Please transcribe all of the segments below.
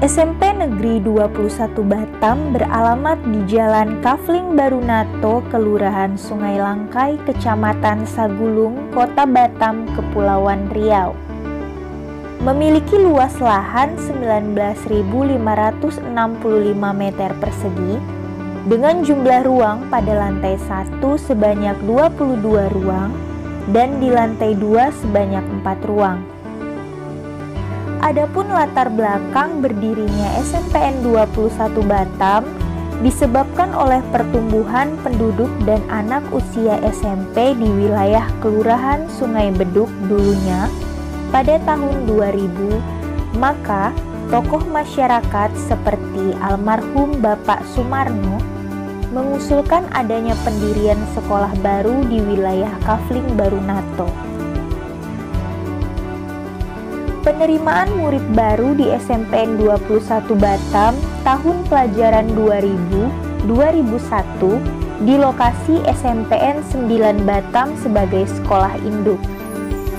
SMP Negeri 21 Batam beralamat di Jalan Kafling Barunato, Kelurahan Sungai Langkai, Kecamatan Sagulung, Kota Batam, Kepulauan Riau. Memiliki luas lahan 19.565 meter persegi dengan jumlah ruang pada lantai 1 sebanyak 22 ruang dan di lantai 2 sebanyak 4 ruang. Adapun latar belakang berdirinya SMPN 21 Batam disebabkan oleh pertumbuhan penduduk dan anak usia SMP di wilayah Kelurahan Sungai Beduk dulunya pada tahun 2000, maka tokoh masyarakat seperti almarhum Bapak Sumarno mengusulkan adanya pendirian sekolah baru di wilayah Kafling Barunato. Penerimaan murid baru di SMPN 21 Batam tahun pelajaran 2000-2001 di lokasi SMPN 9 Batam sebagai sekolah induk.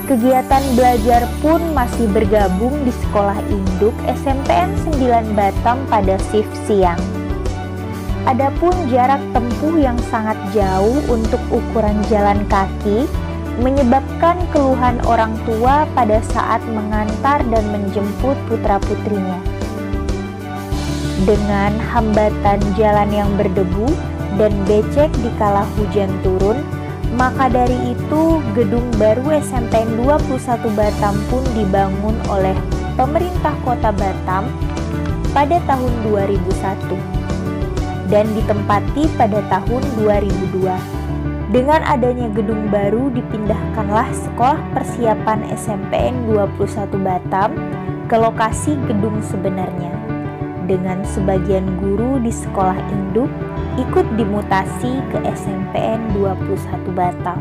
Kegiatan belajar pun masih bergabung di sekolah induk SMPN 9 Batam pada shift siang. Adapun jarak tempuh yang sangat jauh untuk ukuran jalan kaki menyebabkan keluhan orang tua pada saat mengantar dan menjemput putra-putrinya. Dengan hambatan jalan yang berdebu dan becek dikala hujan turun, maka dari itu gedung baru SMPN 21 Batam pun dibangun oleh pemerintah Kota Batam pada tahun 2001 dan ditempati pada tahun 2002. Dengan adanya gedung baru dipindahkanlah sekolah persiapan SMPN 21 Batam ke lokasi gedung sebenarnya, dengan sebagian guru di sekolah induk ikut dimutasi ke SMPN 21 Batam.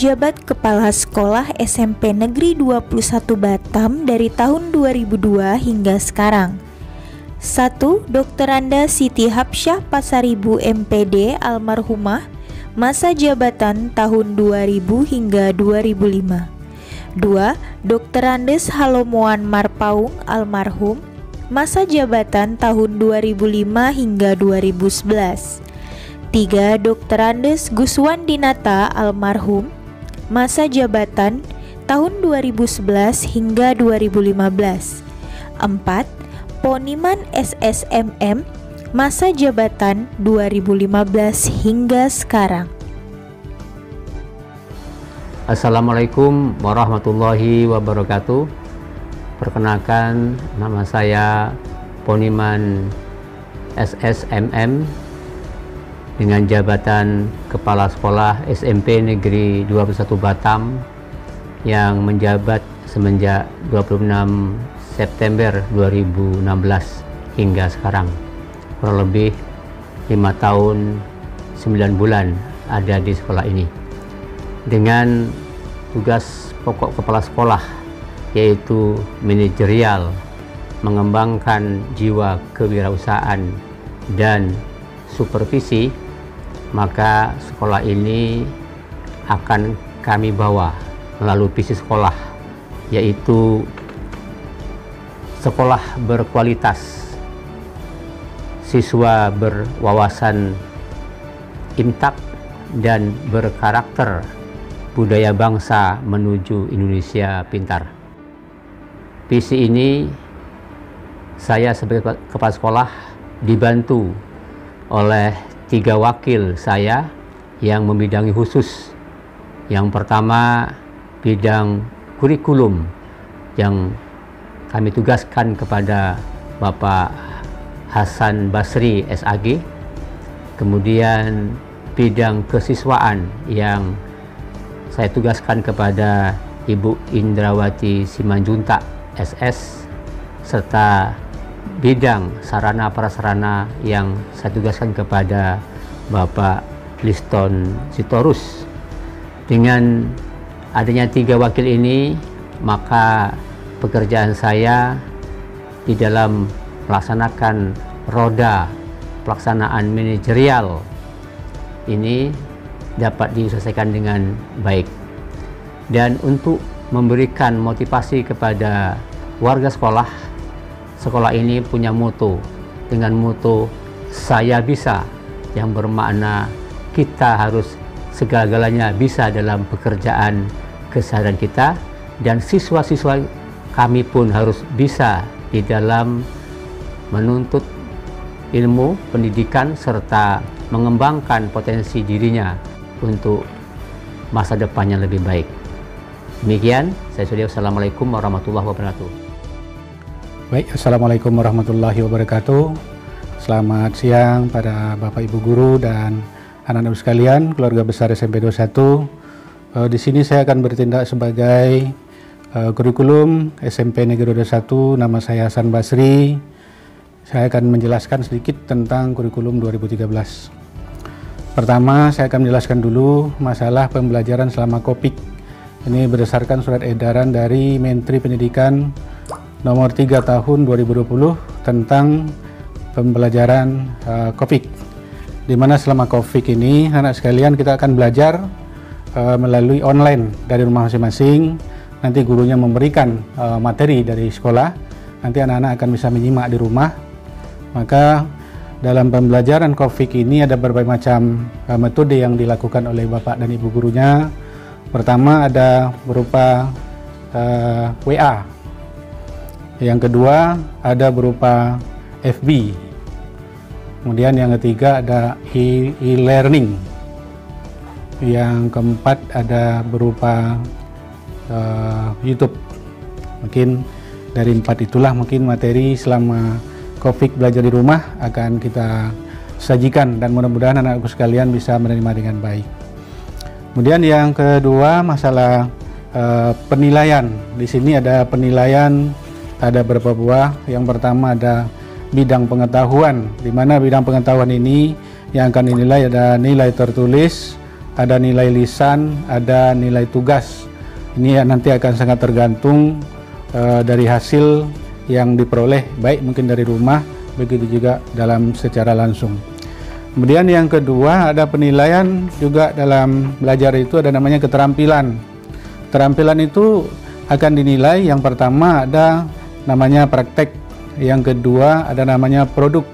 Pejabat Kepala Sekolah SMP Negeri 21 Batam dari tahun 2002 hingga sekarang. 1. Dr. Anda Siti Habsyah Pasaribu MPD almarhumah, masa jabatan tahun 2000 hingga 2005. 2. Dr. Andes Halomoan Marpaung almarhum, masa jabatan tahun 2005 hingga 2011. 3. Dr. Andes Guswan Dinata almarhum, masa jabatan tahun 2011 hingga 2015. 4. Poniman SSMM, masa jabatan 2015 hingga sekarang. Assalamualaikum warahmatullahi wabarakatuh. Perkenalkan, nama saya Poniman SSMM dengan jabatan Kepala Sekolah SMP Negeri 21 Batam yang menjabat semenjak 26 September 2016 hingga sekarang, kurang lebih 5 tahun 9 bulan ada di sekolah ini dengan tugas pokok kepala sekolah, yaitu manajerial, mengembangkan jiwa kewirausahaan dan supervisi. Maka sekolah ini akan kami bawa melalui visi sekolah, yaitu sekolah berkualitas, siswa berwawasan imtak dan berkarakter, budaya bangsa menuju Indonesia pintar. Visi ini saya sebagai kepala sekolah dibantu oleh 3 wakil saya yang membidangi khusus. Yang pertama, bidang kurikulum yang kami tugaskan kepada Bapak Hasan Basri SAG. Kemudian bidang kesiswaan yang saya tugaskan kepada Ibu Indrawati Simanjuntak SS, serta bidang sarana prasarana yang saya tugaskan kepada Bapak Liston Sitorus. Dengan adanya 3 wakil ini, maka pekerjaan saya di dalam melaksanakan roda pelaksanaan manajerial ini dapat diselesaikan dengan baik. Dan untuk memberikan motivasi kepada warga sekolah, sekolah ini punya moto, dengan moto "Saya Bisa", yang bermakna kita harus segala-galanya bisa dalam pekerjaan keseharian kita, dan siswa-siswa kami pun harus bisa di dalam menuntut ilmu, pendidikan, serta mengembangkan potensi dirinya untuk masa depan yang lebih baik. Demikian, saya sudah. Assalamualaikum warahmatullahi wabarakatuh. Baik, Assalamualaikum warahmatullahi wabarakatuh. Selamat siang pada Bapak Ibu Guru dan anak-anak sekalian, keluarga besar SMP 21. Di sini saya akan bertindak sebagai kurikulum SMP Negeri 21. Nama saya Hasan Basri. Saya akan menjelaskan sedikit tentang kurikulum 2013. Pertama, saya akan menjelaskan dulu masalah pembelajaran selama Covid. Ini berdasarkan surat edaran dari Menteri Pendidikan nomor 3 tahun 2020 tentang pembelajaran Covid, di mana selama Covid ini anak sekalian kita akan belajar melalui online dari rumah masing-masing. Nanti gurunya memberikan materi dari sekolah, nanti anak-anak akan bisa menyimak di rumah. Maka dalam pembelajaran Covid ini ada berbagai macam metode yang dilakukan oleh Bapak dan Ibu gurunya. Pertama ada berupa WA. Yang kedua ada berupa FB. Kemudian yang ketiga ada e-learning. Yang keempat ada berupa YouTube. Mungkin dari 4 itulah mungkin materi selama Covid belajar di rumah akan kita sajikan, dan mudah-mudahan anak-anakku sekalian bisa menerima dengan baik. Kemudian yang kedua masalah penilaian. Di sini ada penilaian, ada beberapa buah. Yang pertama ada bidang pengetahuan, di mana bidang pengetahuan ini yang akan dinilai ada nilai tertulis, ada nilai lisan, ada nilai tugas. Ini nanti akan sangat tergantung dari hasil yang diperoleh, baik mungkin dari rumah, begitu juga dalam secara langsung. Kemudian yang kedua ada penilaian juga dalam belajar, itu ada namanya keterampilan. Keterampilan itu akan dinilai, yang pertama ada namanya praktek, yang kedua ada namanya produk,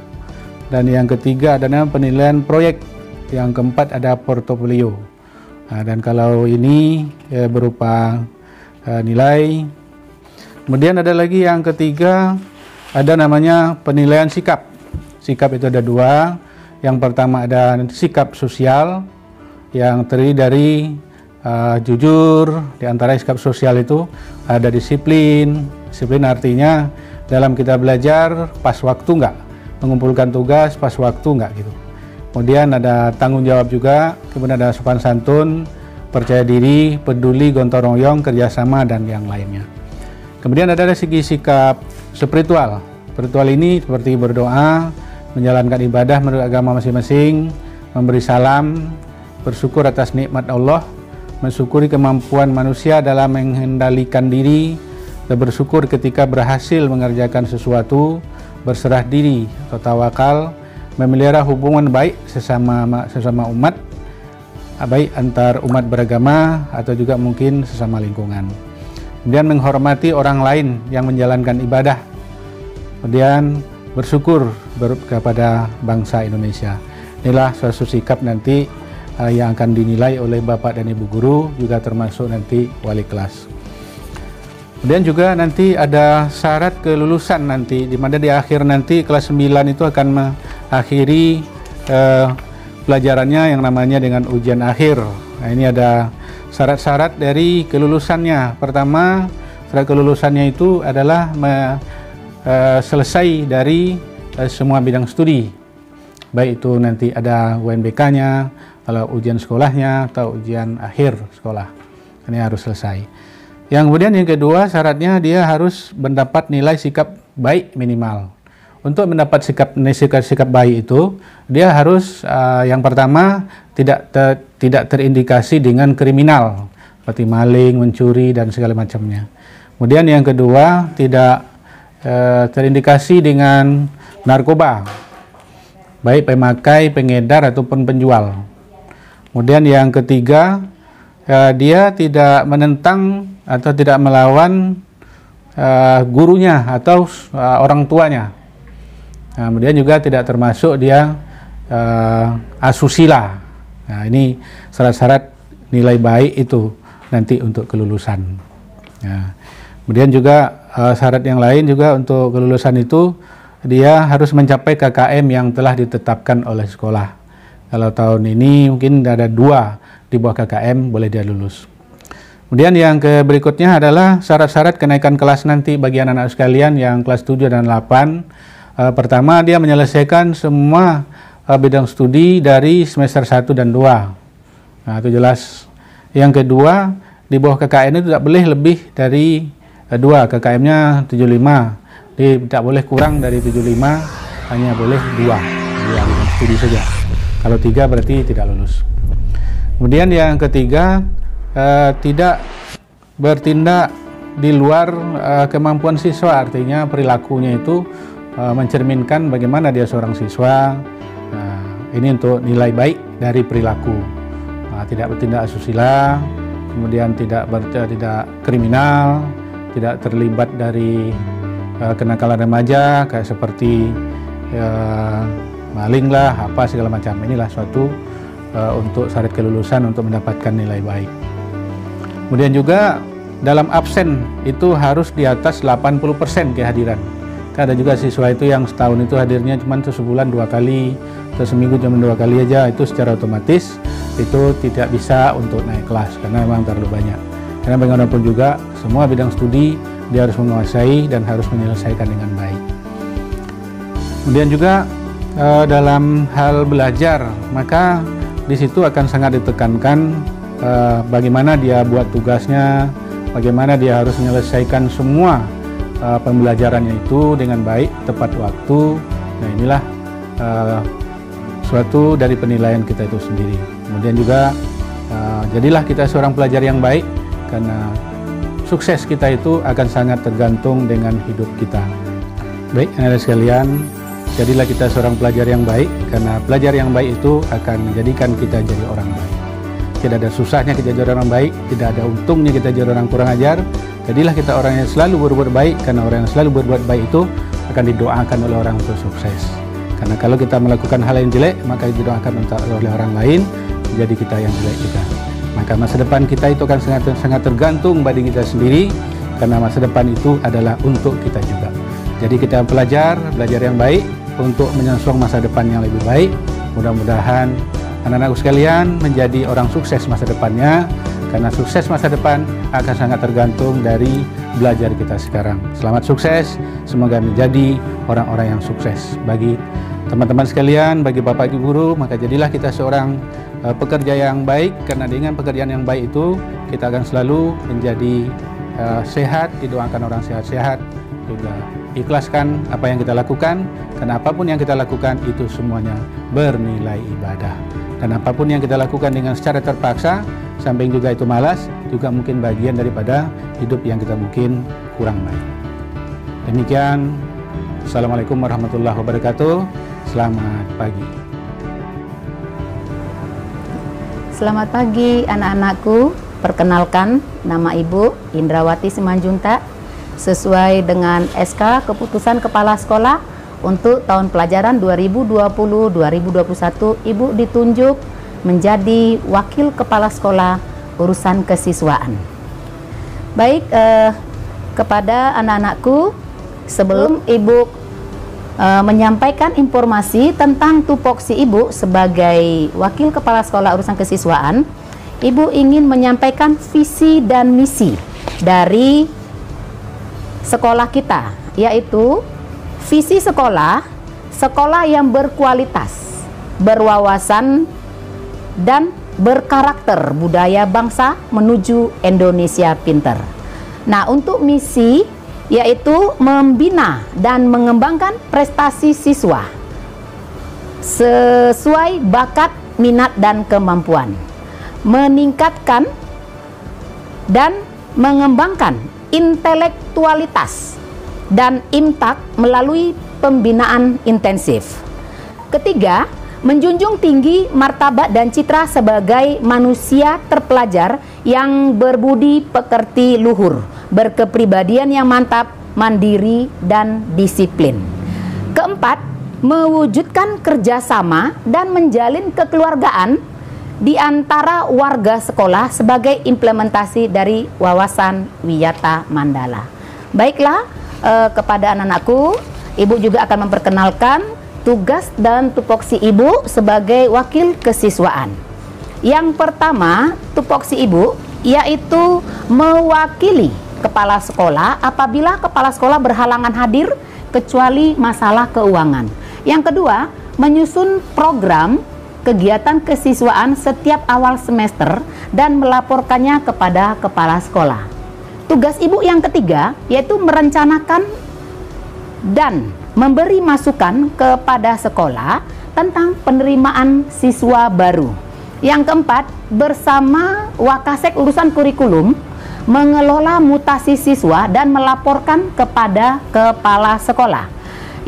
dan yang ketiga ada namanya penilaian proyek, yang keempat ada portofolio. Nah, dan kalau ini berupa nilai. Kemudian ada lagi yang ketiga, ada namanya penilaian sikap. Sikap itu ada 2. Yang pertama ada sikap sosial, yang terdiri dari jujur. Di antara sikap sosial itu ada disiplin. Disiplin artinya dalam kita belajar pas waktu enggak, mengumpulkan tugas pas waktu enggak gitu. Kemudian ada tanggung jawab juga, kemudian ada sopan santun, percaya diri, peduli, gotong royong, kerjasama, dan yang lainnya. Kemudian ada segi sikap spiritual. Spiritual ini seperti berdoa, menjalankan ibadah menurut agama masing-masing, memberi salam, bersyukur atas nikmat Allah, mensyukuri kemampuan manusia dalam mengendalikan diri, dan bersyukur ketika berhasil mengerjakan sesuatu, berserah diri atau tawakal, memelihara hubungan baik sesama umat, baik antar umat beragama atau juga mungkin sesama lingkungan. Kemudian menghormati orang lain yang menjalankan ibadah. Kemudian bersyukur kepada bangsa Indonesia. Inilah suatu sikap nanti yang akan dinilai oleh Bapak dan Ibu guru, juga termasuk nanti wali kelas. Kemudian juga nanti ada syarat kelulusan nanti, di mana di akhir nanti kelas 9 itu akan mengakhiri pelajarannya yang namanya dengan ujian akhir. Nah, ini ada syarat-syarat dari kelulusannya. Pertama, syarat kelulusannya itu adalah selesai dari semua bidang studi. Baik itu nanti ada UNBK-nya, kalau ujian sekolahnya atau ujian akhir sekolah. Ini harus selesai. Yang kemudian yang kedua syaratnya dia harus mendapat nilai sikap baik minimal. Untuk mendapat sikap baik itu dia harus yang pertama tidak terindikasi dengan kriminal seperti maling, mencuri dan segala macamnya. Kemudian yang kedua tidak terindikasi dengan narkoba, baik pemakai, pengedar ataupun penjual. Kemudian yang ketiga, dia tidak menentang atau tidak melawan gurunya atau orang tuanya. Nah, kemudian juga tidak termasuk dia asusila. Nah, ini syarat-syarat nilai baik itu nanti untuk kelulusan. Nah, kemudian juga syarat yang lain juga untuk kelulusan itu dia harus mencapai KKM yang telah ditetapkan oleh sekolah. Kalau tahun ini mungkin ada 2 di bawah KKM boleh dia lulus. Kemudian yang berikutnya adalah syarat-syarat kenaikan kelas nanti bagi anak-anak sekalian yang kelas 7 dan 8. Pertama, dia menyelesaikan semua bidang studi dari semester 1 dan 2. Nah, itu jelas. Yang kedua, di bawah KKM itu tidak boleh lebih dari 2, KKM-nya 75. Tidak boleh kurang dari 75, hanya boleh 2 studi saja. Kalau 3 berarti tidak lulus. Kemudian yang ketiga, tidak bertindak di luar kemampuan siswa, artinya perilakunya itu mencerminkan bagaimana dia seorang siswa. Nah, ini untuk nilai baik dari perilaku. Nah, tidak bertindak asusila, kemudian tidak kriminal, tidak terlibat dari kenakalan remaja kayak seperti maling lah, apa segala macam. Inilah suatu untuk syarat kelulusan untuk mendapatkan nilai baik. Kemudian juga dalam absen itu harus di atas 80% kehadiran. Ada juga siswa itu yang setahun itu hadirnya cuma sebulan 2 kali atau seminggu cuma 2 kali aja, itu secara otomatis itu tidak bisa untuk naik kelas karena memang terlalu banyak. Karena bagaimanapun juga semua bidang studi dia harus menguasai dan harus menyelesaikan dengan baik. Kemudian juga dalam hal belajar, maka di situ akan sangat ditekankan bagaimana dia buat tugasnya, bagaimana dia harus menyelesaikan semua pembelajarannya itu dengan baik, tepat waktu. Nah, inilah suatu dari penilaian kita itu sendiri. Kemudian juga jadilah kita seorang pelajar yang baik, karena sukses kita itu akan sangat tergantung dengan hidup kita. Baik, anak-anak sekalian, jadilah kita seorang pelajar yang baik, karena pelajar yang baik itu akan menjadikan kita jadi orang baik. Tidak ada susahnya kita jadi orang baik, tidak ada untungnya kita jadi orang kurang ajar. Jadilah kita orang yang selalu berbuat baik, karena orang yang selalu berbuat baik itu akan didoakan oleh orang untuk sukses. Karena kalau kita melakukan hal yang jelek, maka didoakan oleh orang lain, jadi kita yang jelek juga. Maka masa depan kita itu akan sangat tergantung pada kita sendiri, karena masa depan itu adalah untuk kita juga. Jadi kita belajar yang baik untuk menyongsong masa depan yang lebih baik. Mudah-mudahan anak-anakku sekalian menjadi orang sukses masa depannya, karena sukses masa depan akan sangat tergantung dari belajar kita sekarang. Selamat sukses, semoga menjadi orang-orang yang sukses. Bagi teman-teman sekalian, bagi Bapak Ibu guru, maka jadilah kita seorang pekerja yang baik, karena dengan pekerjaan yang baik itu kita akan selalu menjadi sehat, didoakan orang sehat-sehat, juga ikhlaskan apa yang kita lakukan, karena apapun yang kita lakukan itu semuanya bernilai ibadah. Dan apapun yang kita lakukan dengan secara terpaksa, samping juga itu malas, juga mungkin bagian daripada hidup yang kita mungkin kurang baik. Demikian, Assalamualaikum warahmatullahi wabarakatuh. Selamat pagi. Selamat pagi anak-anakku. Perkenalkan, nama Ibu Indrawati Simanjuntak. Sesuai dengan SK Keputusan Kepala Sekolah untuk tahun pelajaran 2020-2021, Ibu ditunjuk menjadi Wakil Kepala Sekolah urusan kesiswaan. Baik, kepada anak-anakku, sebelum Ibu menyampaikan informasi tentang tupoksi Ibu sebagai Wakil Kepala Sekolah urusan kesiswaan, Ibu ingin menyampaikan visi dan misi dari sekolah kita, yaitu visi sekolah yang berkualitas, berwawasan, dan berkarakter budaya bangsa menuju Indonesia pintar. Nah, untuk misi yaitu membina dan mengembangkan prestasi siswa sesuai bakat, minat, dan kemampuan, meningkatkan dan mengembangkan intelektualitas dan imtak melalui pembinaan intensif. Ketiga, menjunjung tinggi martabat dan citra sebagai manusia terpelajar yang berbudi pekerti luhur, berkepribadian yang mantap, mandiri, dan disiplin. Keempat, mewujudkan kerjasama dan menjalin kekeluargaan di antara warga sekolah sebagai implementasi dari wawasan Wiyata Mandala. Baiklah, kepada anak-anakku, Ibu juga akan memperkenalkan tugas dan tupoksi Ibu sebagai wakil kesiswaan. Yang pertama, tupoksi Ibu yaitu mewakili kepala sekolah apabila kepala sekolah berhalangan hadir kecuali masalah keuangan. Yang kedua, menyusun program kegiatan kesiswaan setiap awal semester dan melaporkannya kepada kepala sekolah. Tugas Ibu yang ketiga yaitu merencanakan dan memberi masukan kepada sekolah tentang penerimaan siswa baru. Yang keempat, bersama Wakasek urusan kurikulum mengelola mutasi siswa dan melaporkan kepada kepala sekolah.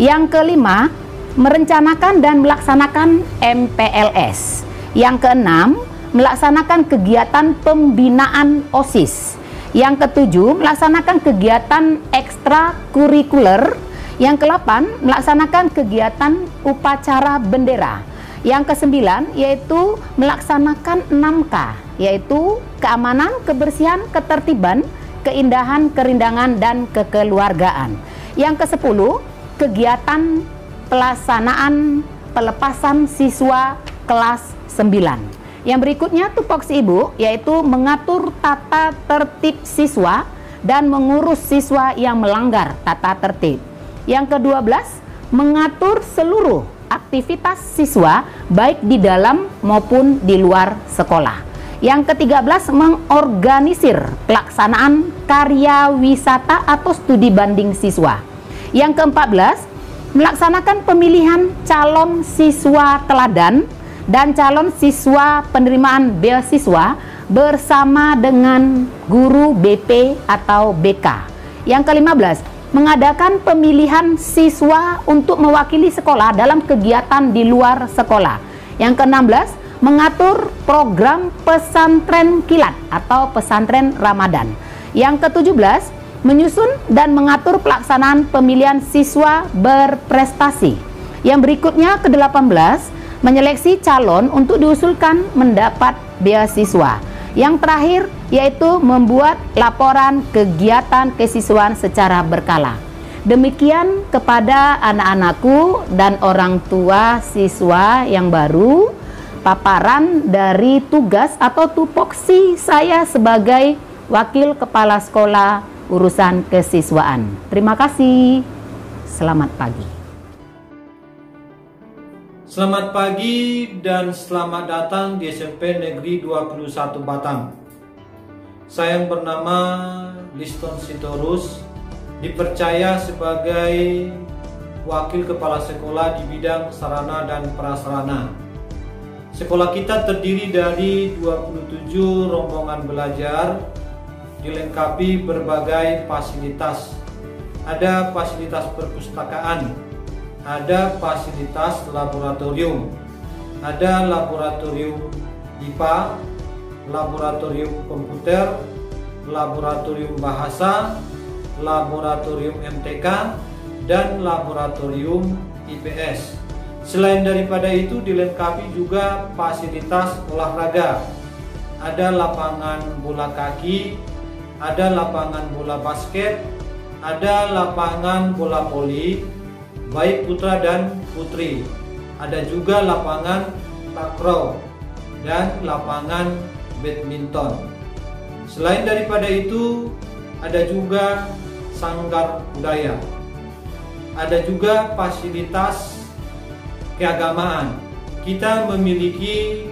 Yang kelima, merencanakan dan melaksanakan MPLS. Yang keenam, melaksanakan kegiatan pembinaan OSIS. Yang ketujuh, melaksanakan kegiatan ekstrakurikuler. Yang ke-8, melaksanakan kegiatan upacara bendera. Yang ke-9, yaitu melaksanakan 6K, yaitu keamanan, kebersihan, ketertiban, keindahan, kerindangan, dan kekeluargaan. Yang ke-10, kegiatan pelaksanaan pelepasan siswa kelas 9. Yang berikutnya tupoksi Ibu yaitu mengatur tata tertib siswa dan mengurus siswa yang melanggar tata tertib. Yang ke-12, mengatur seluruh aktivitas siswa baik di dalam maupun di luar sekolah. Yang ke-13, mengorganisir pelaksanaan karya wisata atau studi banding siswa. Yang ke-14, melaksanakan pemilihan calon siswa teladan dan calon siswa penerimaan beasiswa bersama dengan guru BP atau BK. Yang ke-15, mengadakan pemilihan siswa untuk mewakili sekolah dalam kegiatan di luar sekolah. Yang ke-16, mengatur program pesantren kilat atau pesantren Ramadan. Yang ke-17, menyusun dan mengatur pelaksanaan pemilihan siswa berprestasi. Yang berikutnya ke-18, menyeleksi calon untuk diusulkan mendapat beasiswa. Yang terakhir yaitu membuat laporan kegiatan kesiswaan secara berkala. Demikian kepada anak-anakku dan orang tua siswa yang baru, paparan dari tugas atau tupoksi saya sebagai Wakil Kepala Sekolah urusan kesiswaan. Terima kasih. Selamat pagi. Selamat pagi dan selamat datang di SMP Negeri 21 Batang. Saya yang bernama Liston Sitorus, dipercaya sebagai Wakil Kepala Sekolah di bidang sarana dan prasarana. Sekolah kita terdiri dari 27 rombongan belajar, dilengkapi berbagai fasilitas. Ada fasilitas perpustakaan, ada fasilitas laboratorium, ada laboratorium IPA, laboratorium komputer, laboratorium bahasa, laboratorium MTK, dan laboratorium IPS. Selain daripada itu dilengkapi juga fasilitas olahraga. Ada lapangan bola kaki, ada lapangan bola basket, ada lapangan bola voli, baik putra dan putri. Ada juga lapangan takraw dan lapangan badminton. Selain daripada itu, ada juga sanggar budaya. Ada juga fasilitas keagamaan. Kita memiliki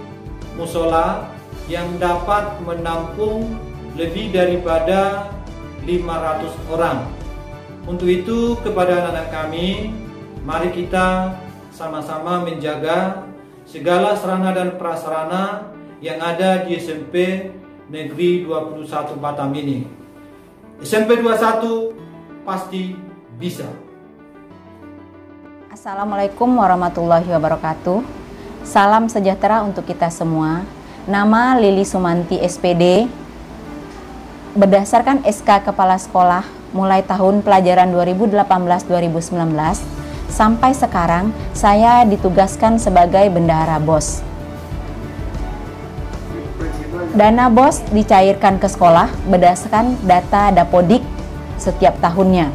musola yang dapat menampung lebih daripada 500 orang. Untuk itu, kepada anak-anak kami, mari kita sama-sama menjaga segala sarana dan prasarana yang ada di SMP Negeri 21 Batam ini. SMP 21 pasti bisa. Assalamualaikum warahmatullahi wabarakatuh. Salam sejahtera untuk kita semua. Nama Lili Sumanti SPD. Berdasarkan SK Kepala Sekolah mulai tahun pelajaran 2018-2019 sampai sekarang saya ditugaskan sebagai bendahara BOS. Dana BOS dicairkan ke sekolah berdasarkan data Dapodik setiap tahunnya,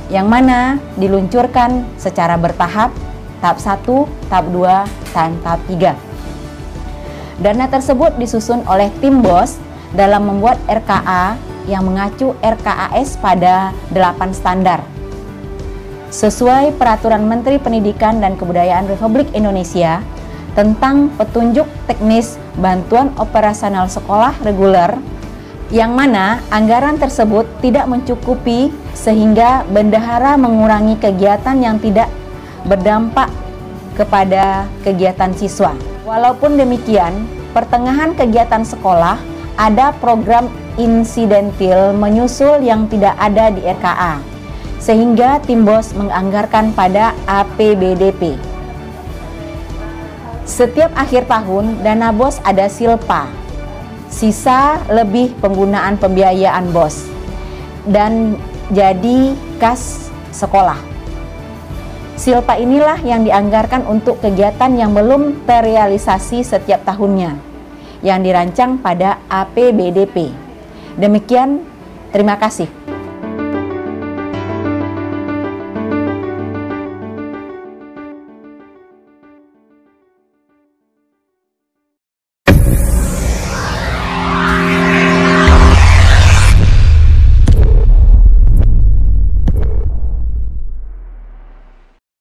yang mana diluncurkan secara bertahap, tahap 1, tahap 2, dan tahap 3. Dana tersebut disusun oleh tim BOS dalam membuat RKA yang mengacu RKAS pada 8 standar. Sesuai Peraturan Menteri Pendidikan dan Kebudayaan Republik Indonesia tentang petunjuk teknis bantuan operasional sekolah reguler, yang mana anggaran tersebut tidak mencukupi sehingga bendahara mengurangi kegiatan yang tidak berdampak kepada kegiatan siswa. Walaupun demikian, pertengahan kegiatan sekolah ada program insidentil menyusul yang tidak ada di RKA, sehingga tim BOS menganggarkan pada APBDP. Setiap akhir tahun, dana BOS ada silpa, sisa lebih penggunaan pembiayaan BOS, dan jadi kas sekolah. Silpa inilah yang dianggarkan untuk kegiatan yang belum terrealisasi setiap tahunnya, yang dirancang pada APBDP. Demikian, terima kasih.